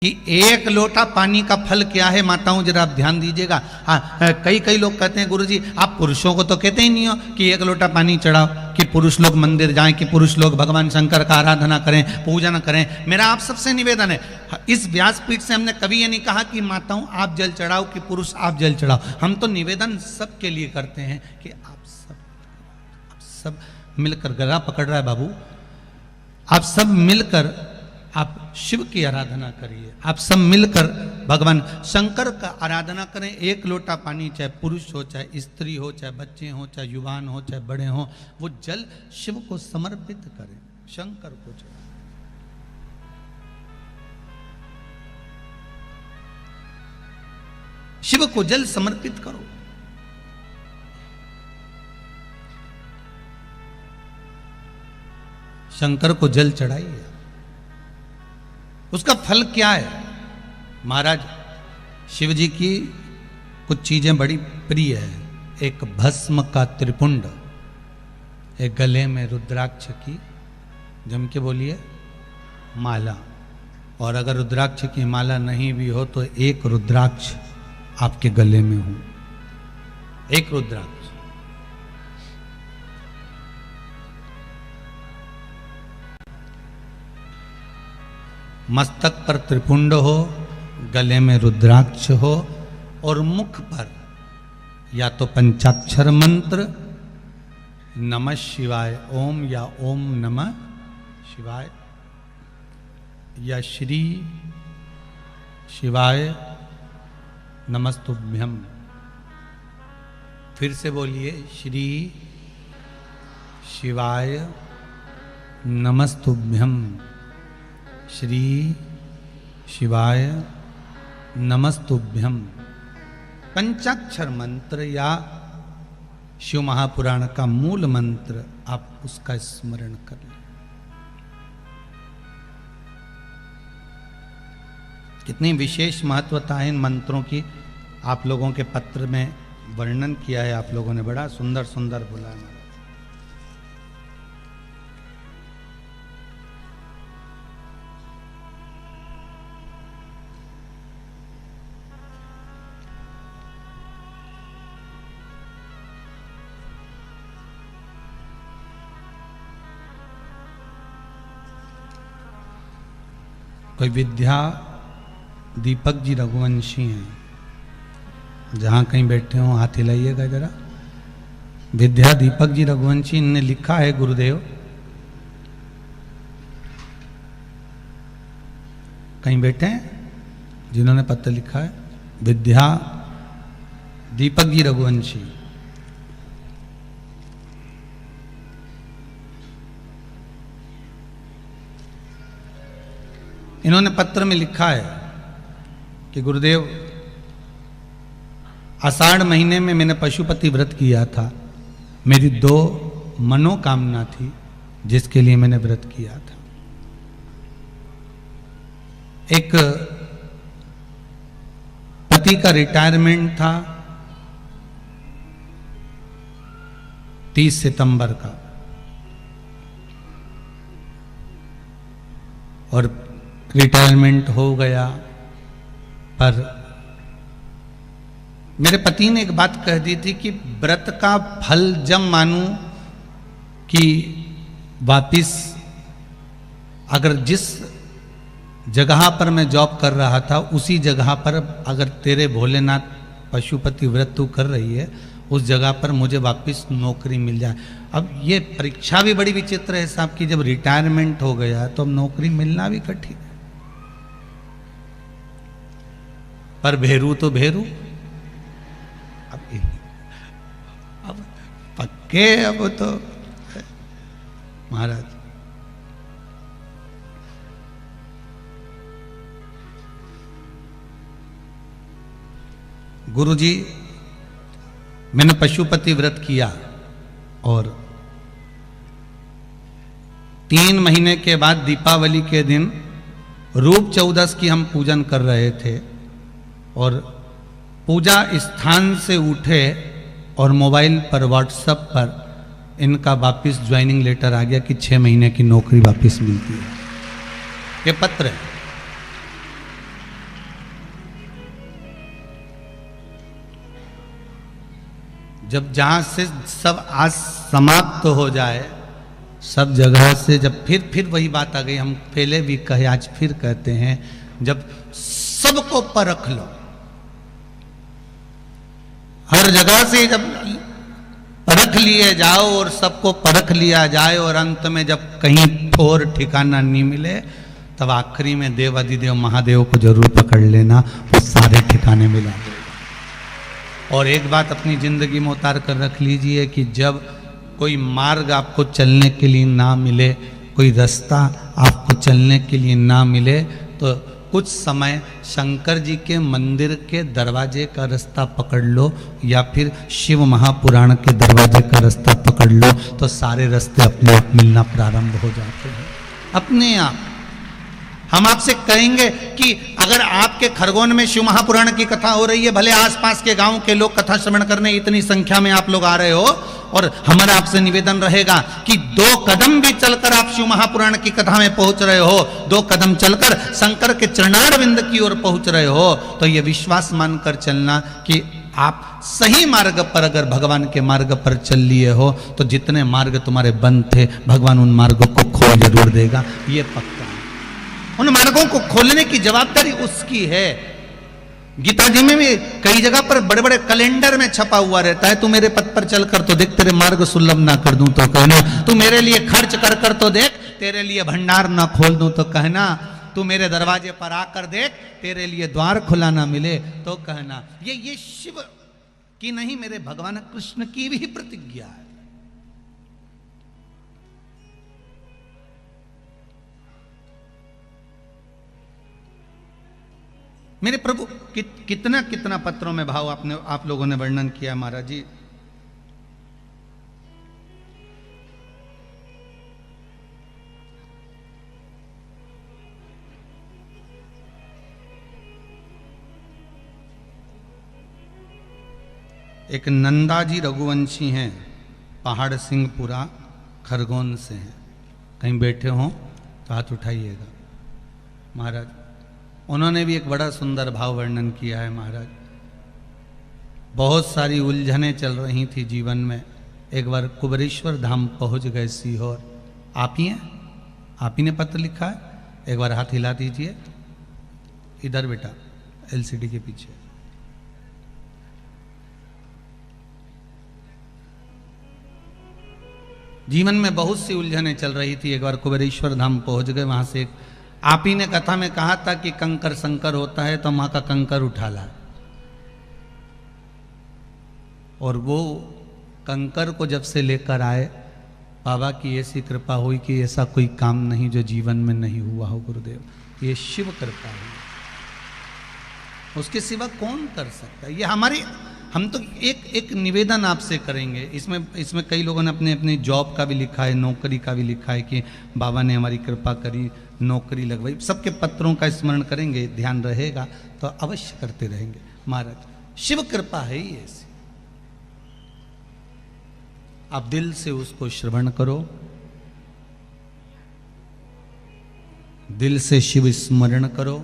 कि एक लोटा पानी का फल क्या है माताओं, जरा आप ध्यान दीजिएगा। हाँ, कई लोग कहते हैं गुरुजी आप पुरुषों को तो कहते ही नहीं हो कि एक लोटा पानी चढ़ाओ, कि पुरुष लोग मंदिर जाएं, कि पुरुष लोग भगवान शंकर का आराधना करें, पूजन करें। मेरा आप सबसे निवेदन है, इस व्यासपीठ से हमने कभी ये नहीं कहा कि माताओं आप जल चढ़ाओ, कि पुरुष आप जल चढ़ाओ। हम तो निवेदन सबके लिए करते हैं कि आप सब मिलकर, गला पकड़ रहा है बाबू, आप सब मिलकर आप शिव की आराधना करिए, आप सब मिलकर भगवान शंकर का आराधना करें। एक लोटा पानी, चाहे पुरुष हो, चाहे स्त्री हो, चाहे बच्चे हो, चाहे युवान हो, चाहे बड़े हो, वो जल शिव को समर्पित करें, शंकर को चढ़ाएं। शिव को जल समर्पित करो। शंकर को जल चढ़ाइए। उसका फल क्या है महाराज? शिव जी की कुछ चीजें बड़ी प्रिय है। एक भस्म का त्रिपुंड, एक गले में रुद्राक्ष की, जम के बोलिए, माला। और अगर रुद्राक्ष की माला नहीं भी हो तो एक रुद्राक्ष आपके गले में हो, एक रुद्राक्ष। मस्तक पर त्रिपुंड हो, गले में रुद्राक्ष हो, और मुख पर या तो पंचाक्षर मंत्र नमः शिवाय ओम, या ओम नमः शिवाय, या श्री शिवाय नमस्तुभ्यम। फिर से बोलिए, श्री शिवाय नमस्तुभ्यम, श्री शिवाय नमस्तुभ्यम। पंचाक्षर मंत्र या शिव महापुराण का मूल मंत्र आप उसका स्मरण कर लें। कितनी विशेष महत्वता है इन मंत्रों की, आप लोगों के पत्र में वर्णन किया है, आप लोगों ने बड़ा सुंदर सुंदर बोला है। कोई विद्या दीपक जी रघुवंशी हैं, जहाँ कहीं बैठे हो हाथ हिलाइएगा जरा। विद्या दीपक जी रघुवंशी ने लिखा है, गुरुदेव कहीं बैठे हैं जिन्होंने पत्र लिखा है, विद्या दीपक जी रघुवंशी। इन्होंने पत्र में लिखा है कि गुरुदेव, आषाढ़ महीने में मैंने पशुपति व्रत किया था। मेरी 2 मनोकामना थी जिसके लिए मैंने व्रत किया था। एक पति का रिटायरमेंट था 30 सितंबर का, और रिटायरमेंट हो गया। पर मेरे पति ने एक बात कह दी थी कि व्रत का फल जब मानूं कि वापिस, अगर जिस जगह पर मैं जॉब कर रहा था उसी जगह पर अगर तेरे भोलेनाथ पशुपति व्रत तू कर रही है, उस जगह पर मुझे वापस नौकरी मिल जाए। अब ये परीक्षा भी बड़ी विचित्र है साहब की, जब रिटायरमेंट हो गया तो अब नौकरी मिलना भी कठिन है। पर भेरू तो भेरू, अब पक्के, अब तो महाराज। गुरुजी, मैंने पशुपति व्रत किया और 3 महीने के बाद दीपावली के दिन रूप चौदस की हम पूजन कर रहे थे, और पूजा स्थान से उठे और मोबाइल पर व्हाट्सएप पर इनका वापस ज्वाइनिंग लेटर आ गया कि 6 महीने की नौकरी वापस मिलती है। ये पत्र है। जब जहां से सब आज समाप्त हो जाए, सब जगह से जब फिर वही बात आ गई, हम पहले भी कहे आज फिर कहते हैं, जब सबको परख लो, हर जगह से जब परख लिए जाओ और सबको परख लिया जाए और अंत में जब कहीं ठोर ठिकाना नहीं मिले, तब आखिरी में देव अधिदेव महादेव को जरूर पकड़ लेना, वो सारे ठिकाने मिला देगा। और एक बात अपनी जिंदगी में उतार कर रख लीजिए कि जब कोई मार्ग आपको चलने के लिए ना मिले, कोई रास्ता आपको चलने के लिए ना मिले, तो कुछ समय शंकर जी के मंदिर के दरवाजे का रास्ता पकड़ लो या फिर शिव महापुराण के दरवाजे का रास्ता पकड़ लो, तो सारे रास्ते अपने आप मिलना प्रारंभ हो जाते हैं अपने आप। हम आपसे कहेंगे कि अगर आपके खरगोन में शिव महापुराण की कथा हो रही है, भले आसपास के गांव के लोग कथा श्रवण करने इतनी संख्या में आप लोग आ रहे हो, और हमारा आपसे निवेदन रहेगा कि 2 कदम भी चलकर आप शिव महापुराण की कथा में पहुंच रहे हो, 2 कदम चलकर शंकर के चरणारविंद की ओर पहुंच रहे हो, तो यह विश्वास मानकर चलना कि आप सही मार्ग पर अगर भगवान के मार्ग पर चल लिए हो, तो जितने मार्ग तुम्हारे बंद थे भगवान उन मार्गों को खोल जरूर देगा, ये पक्का है। उन मार्गों को खोलने की जवाबदारी उसकी है। गीता जी में भी कई जगह पर बड़े बड़े कैलेंडर में छपा हुआ रहता है, तू मेरे पथ पर चल कर तो देख तेरे मार्ग सुलभ ना कर दूं तो कहना, तू मेरे लिए खर्च कर तो देख तेरे लिए भंडार ना खोल दूं तो कहना, तू मेरे दरवाजे पर आकर देख तेरे लिए द्वार खुला ना मिले तो कहना। ये शिव की नहीं, मेरे भगवान कृष्ण की भी प्रतिज्ञा है। मेरे प्रभु कितना कितना पत्रों में भाव आप लोगों ने वर्णन किया महाराज जी। एक नंदा जी रघुवंशी हैं, पहाड़ सिंहपुरा खरगोन से हैं, कहीं बैठे हों तो हाथ उठाइएगा महाराज। उन्होंने भी एक बड़ा सुंदर भाव वर्णन किया है महाराज। बहुत सारी उलझनें चल रही थी जीवन में, एक बार कुबेरेश्वर धाम पहुंच गए सीहोर। आप ही हैं, आप ही ने पत्र लिखा है, एक बार हाथ हिला दीजिए इधर बेटा, एलसीडी के पीछे। जीवन में बहुत सी उलझनें चल रही थी, एक बार कुबेरेश्वर धाम पहुंच गए। वहां से आप ही ने कथा में कहा था कि कंकर संकर होता है तो मां का कंकर उठा ला, और वो कंकर को जब से लेकर आए, बाबा की ऐसी कृपा हुई कि ऐसा कोई काम नहीं जो जीवन में नहीं हुआ हो गुरुदेव। ये शिव कृपा है, उसके सिवा कौन कर सकता है। ये हमारी, हम तो एक निवेदन आपसे करेंगे। इसमें कई लोगों ने अपने अपनी जॉब का भी लिखा है, नौकरी का भी लिखा है कि बाबा ने हमारी कृपा करी, नौकरी लगवाई। सबके पत्रों का स्मरण करेंगे, ध्यान रहेगा तो अवश्य करते रहेंगे महाराज। शिव कृपा है ही ऐसी, आप दिल से उसको श्रवण करो, दिल से शिव स्मरण करो,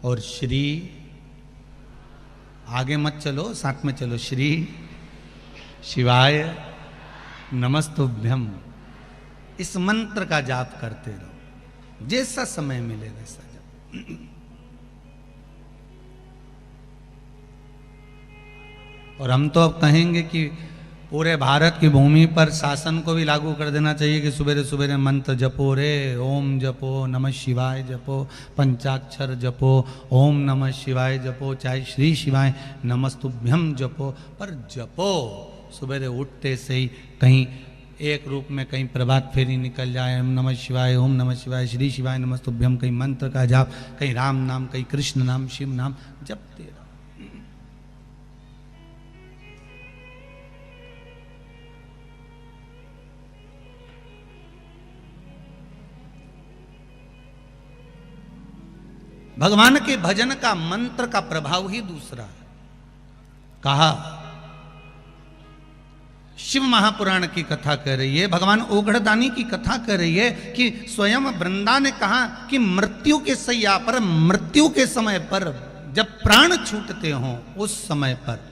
और श्री आगे मत चलो, साथ में चलो, श्री शिवाय नमस्तुभ्यम, इस मंत्र का जाप करते रहो, जैसा समय मिले वैसा जाप। और हम तो अब कहेंगे कि पूरे भारत की भूमि पर शासन को भी लागू कर देना चाहिए कि सुबह सुबह मंत्र जपो रे, ओम जपो, नमः शिवाय जपो, पंचाक्षर जपो, ओम नमः शिवाय जपो, चाहे श्री शिवाय नमस्तुभ्यम जपो, पर जपो सुबह उठते से ही। कहीं एक रूप में कहीं प्रभात फेरी निकल जाए, ओम नमः शिवाय, ओम नमः शिवाय, श्री शिवाय नमस्तुभ्यम, कहीं मंत्र का जाप, कहीं राम नाम, कहीं कृष्ण नाम, शिव नाम जपते रहो। भगवान के भजन का मंत्र का प्रभाव ही दूसरा है। कहा शिव महापुराण की कथा कह रही है, भगवान ओघड़दानी की कथा कह रही है कि स्वयं वृंदा ने कहा कि मृत्यु के सैया पर, मृत्यु के समय पर, जब प्राण छूटते हों उस समय पर